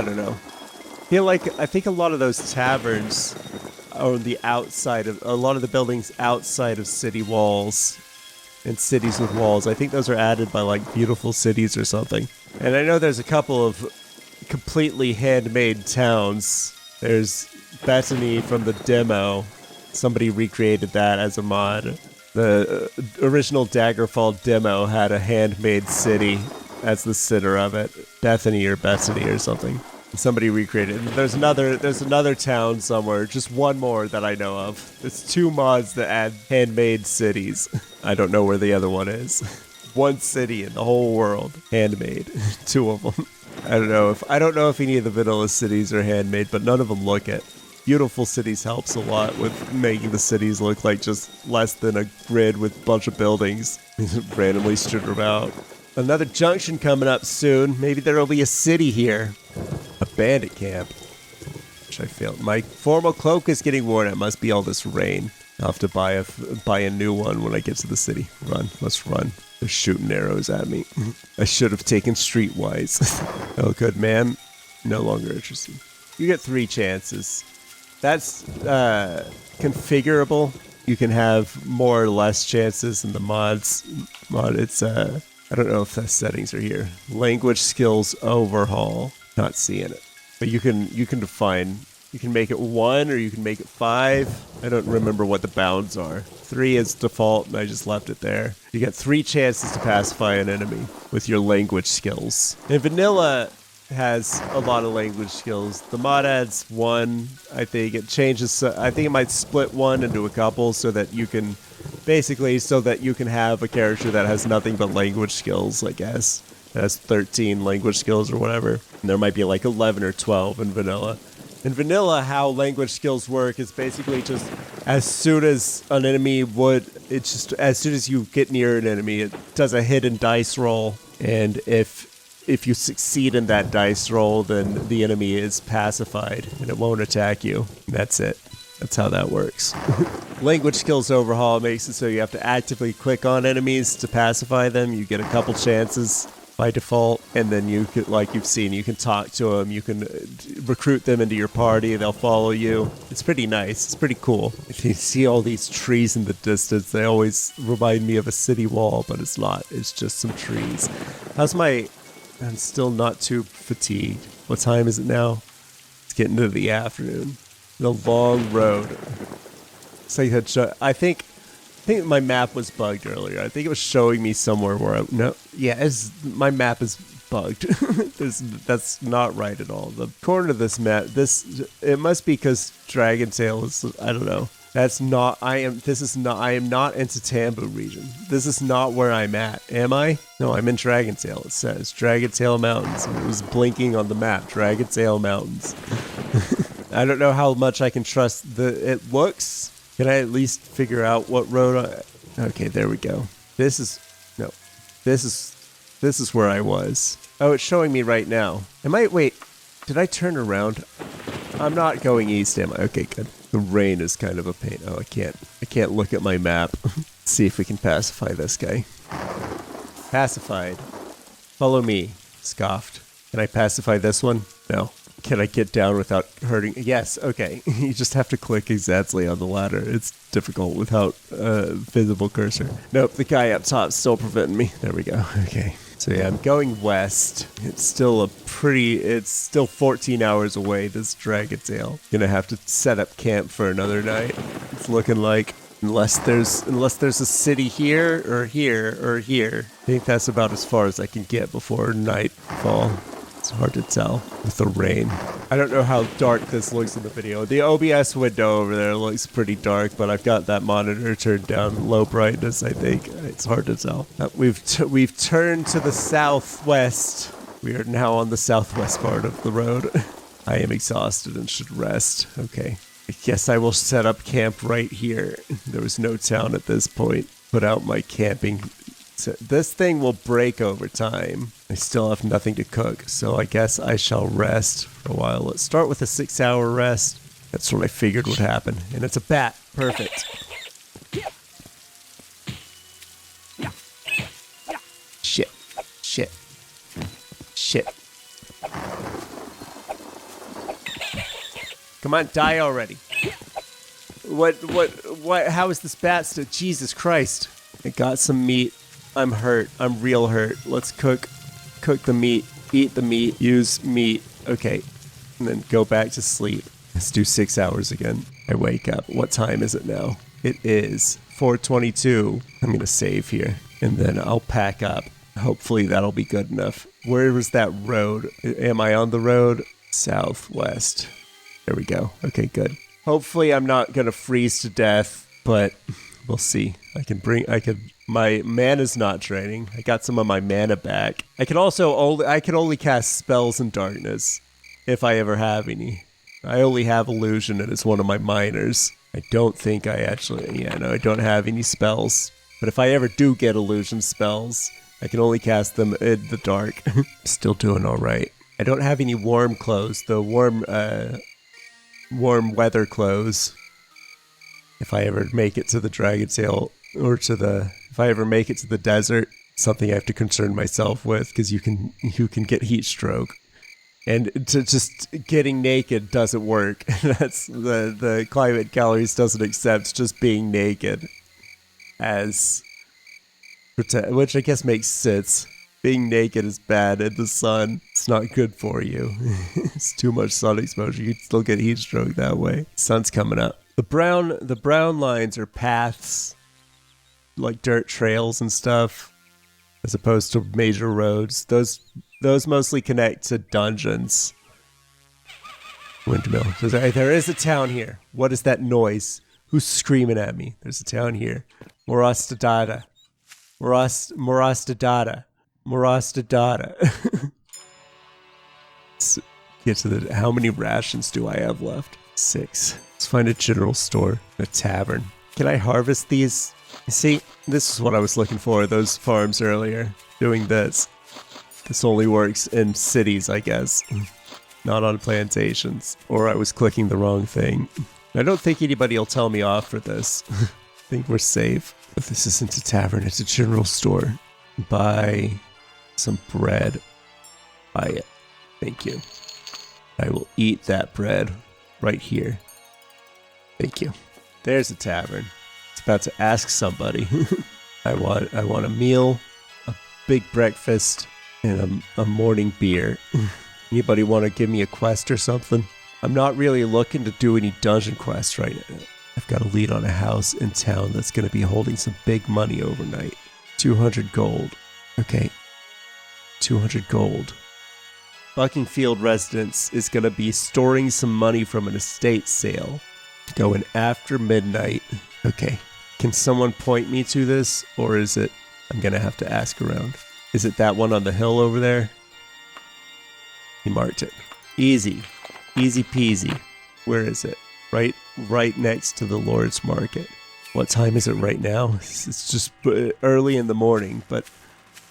don't know. I think a lot of those taverns are on the outside of, a lot of the buildings outside of city walls and cities with walls. I think those are added by like Beautiful Cities or something. And I know there's a couple of completely handmade towns. There's Bethany from the demo. Somebody recreated that as a mod. The original Daggerfall demo had a handmade city as the center of it. Bethany or something. Somebody recreated it. There's another town somewhere, just one more that I know of. There's 2 mods that add handmade cities. I don't know where the other one is. One city in the whole world, handmade. 2 of them. I don't know if any of the vanilla cities are handmade, but none of them look it. Beautiful Cities helps a lot with making the cities look like just less than a grid with a bunch of buildings randomly stood about. Another junction coming up soon. Maybe there'll be a city here. A bandit camp. Which I failed. My formal cloak is getting worn. It must be all this rain. I'll have to buy a new one when I get to the city. Run. Let's run. They're shooting arrows at me. I should have taken Streetwise. Oh, good, ma'am. No longer interested. You get 3 chances. That's configurable. You can have more or less chances in the mods. It's I don't know if the settings are here. Language skills overhaul. Not seeing it. But you can define. You can make it 1 or you can make it 5. I don't remember what the bounds are. 3 is default and I just left it there. You get 3 chances to pacify an enemy with your language skills. And vanilla has a lot of language skills. The mod adds 1. I think it changes. I think it might split 1 into a couple so that you can have a character that has nothing but language skills, I guess. It has 13 language skills or whatever. And there might be like 11 or 12 in vanilla. In vanilla, how language skills work is basically just as soon as an enemy as soon as you get near an enemy, it does a hidden dice roll. And if you succeed in that dice roll, then the enemy is pacified and it won't attack you. And that's it. That's how that works. Language skills overhaul makes it so you have to actively click on enemies to pacify them. You get a couple chances by default, and then you could, like you've seen, you can talk to them, you can recruit them into your party, they'll follow you. It's pretty nice. It's pretty cool. If you see all these trees in the distance, they always remind me of a city wall, but it's not. It's just some trees. I'm still not too fatigued. What time is it now? It's getting into the afternoon. The long road. It's like I think my map was bugged earlier. I think it was showing me somewhere where my map is bugged. That's not right at all. The corner of this map, it must be because Dragontail is, I don't know. I am not into Tambu region. This is not where I'm at. Am I? No, I'm in Dragontail. It says Dragontail Mountains. It was blinking on the map. Dragontail Mountains. I don't know how much I can trust it looks. Can I at least figure out what road okay, there we go. This is where I was. Oh, it's showing me right now. Wait, did I turn around? I'm not going east, am I? Okay, good. The rain is kind of a pain. Oh, I can't look at my map. Let's see if we can pacify this guy. Pacified. Follow me, scoffed. Can I pacify this one? No. Can I get down without hurting? Yes, okay. You just have to click exactly on the ladder. It's difficult without a visible cursor. Nope, the guy up top's still preventing me. There we go. Okay. So yeah, I'm going west. It's still 14 hours away, this Dragon Tail. Gonna have to set up camp for another night. It's looking like, unless there's a city here or here or here. I think that's about as far as I can get before nightfall. It's hard to tell with the rain. I don't know how dark this looks in the video. The OBS window over there looks pretty dark, but I've got that monitor turned down low brightness, I think. It's hard to tell. We've turned to the southwest. We are now on the southwest part of the road. I am exhausted and should rest. Okay. I guess I will set up camp right here. There was no town at this point. Put out my camping. So this thing will break over time. I still have nothing to cook, so I guess I shall rest for a while. Let's start with a 6-hour rest. That's what I figured would happen. And it's a bat. Perfect. Shit. Shit. Shit. Come on, die already. What, how is this bat still? Jesus Christ. I got some meat. I'm hurt. I'm real hurt. Let's cook the meat, eat the meat, use meat. Okay. And then go back to sleep. Let's do 6 hours again. I wake up. What time is it now? It is 4:22. I'm going to save here and then I'll pack up. Hopefully that'll be good enough. Where was that road? Am I on the road? Southwest. There we go. Okay, good. Hopefully I'm not going to freeze to death, but we'll see. My mana's not draining. I got some of my mana back. I can only cast spells in darkness if I ever have any. I only have illusion and it's one of my minors. I don't think I I don't have any spells. But if I ever do get illusion spells, I can only cast them in the dark. Still doing all right. I don't have any warm clothes. The warm weather clothes. If I ever make it to the Dragon Tail or if I ever make it to the desert, something I have to concern myself with because you can get heat stroke. And just getting naked doesn't work. That's the climate calories doesn't accept just being naked as which I guess makes sense. Being naked is bad in the sun. It's not good for you. It's too much sun exposure. You'd still get heat stroke that way. Sun's coming up. The brown lines are paths, like dirt trails and stuff, as opposed to major roads. Those mostly connect to dungeons. Windmill. There is a town here. What is that noise? Who's screaming at me? There's a town here. Morastadada. Morastadada. Get to how many rations do I have left? 6. Let's find a general store, a tavern. Can I harvest these? See, this is what I was looking for, those farms earlier. Doing this. This only works in cities, I guess. Not on plantations. Or I was clicking the wrong thing. I don't think anybody will tell me off for this. I think we're safe. But this isn't a tavern, it's a general store. Buy some bread. Buy it. Thank you. I will eat that bread right here. Thank you. There's a tavern. It's about to ask somebody. I want a meal, a big breakfast, and a morning beer. Anybody want to give me a quest or something? I'm not really looking to do any dungeon quests right now. I've got a lead on a house in town that's going to be holding some big money overnight. 200 gold. Okay. 200 gold. Buckingfield residence is going to be storing some money from an estate sale. Going after midnight. Okay. Can someone point me to this? Or is it... I'm going to have to ask around. Is it that one on the hill over there? He marked it. Easy. Easy peasy. Where is it? Right next to the Lord's Market. What time is it right now? It's just early in the morning, but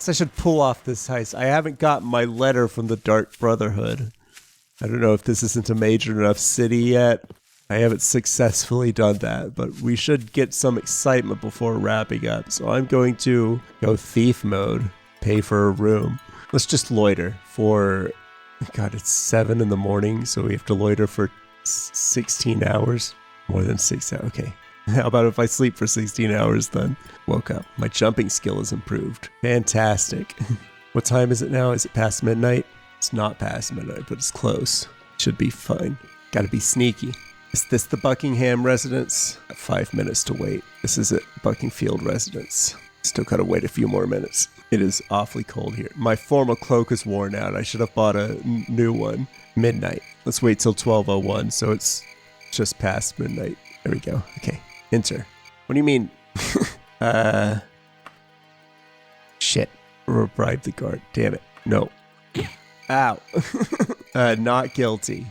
I should pull off this heist. I haven't got my letter from the Dark Brotherhood. I don't know if this isn't a major enough city yet. I haven't successfully done that, but we should get some excitement before wrapping up. So I'm going to go thief mode, pay for a room. Let's just loiter for... God, it's 7 in the morning, so we have to loiter for 16 hours. More than 6 hours. Okay. How about if I sleep for 16 hours then? Woke up. My jumping skill is improved. Fantastic. What time is it now? Is it past midnight? It's not past midnight, but it's close. Should be fine. Gotta be sneaky. Is this the Buckingham residence? 5 minutes to wait. This is it, Buckingfield residence. Still gotta wait a few more minutes. It is awfully cold here. My formal cloak is worn out. I should have bought a new one. Midnight. Let's wait till 12:01, so it's just past midnight. There we go. Okay, enter. What do you mean? Shit. Bribe the guard. Damn it. No. Ow. Not guilty.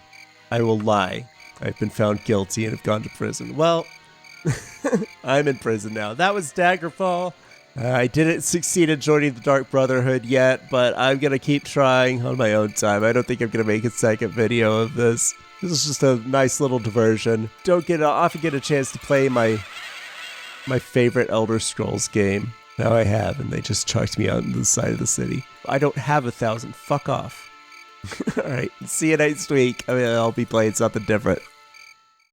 I will lie. I've been found guilty and have gone to prison. Well, I'm in prison now. That was Daggerfall. I didn't succeed in joining the Dark Brotherhood yet, but I'm going to keep trying on my own time. I don't think I'm going to make a second video of this. This is just a nice little diversion. Don't often get a chance to play my favorite Elder Scrolls game. Now I have, and they just chucked me out into the side of the city. I don't have 1,000. Fuck off. Alright, see you next week. I'll be playing something different.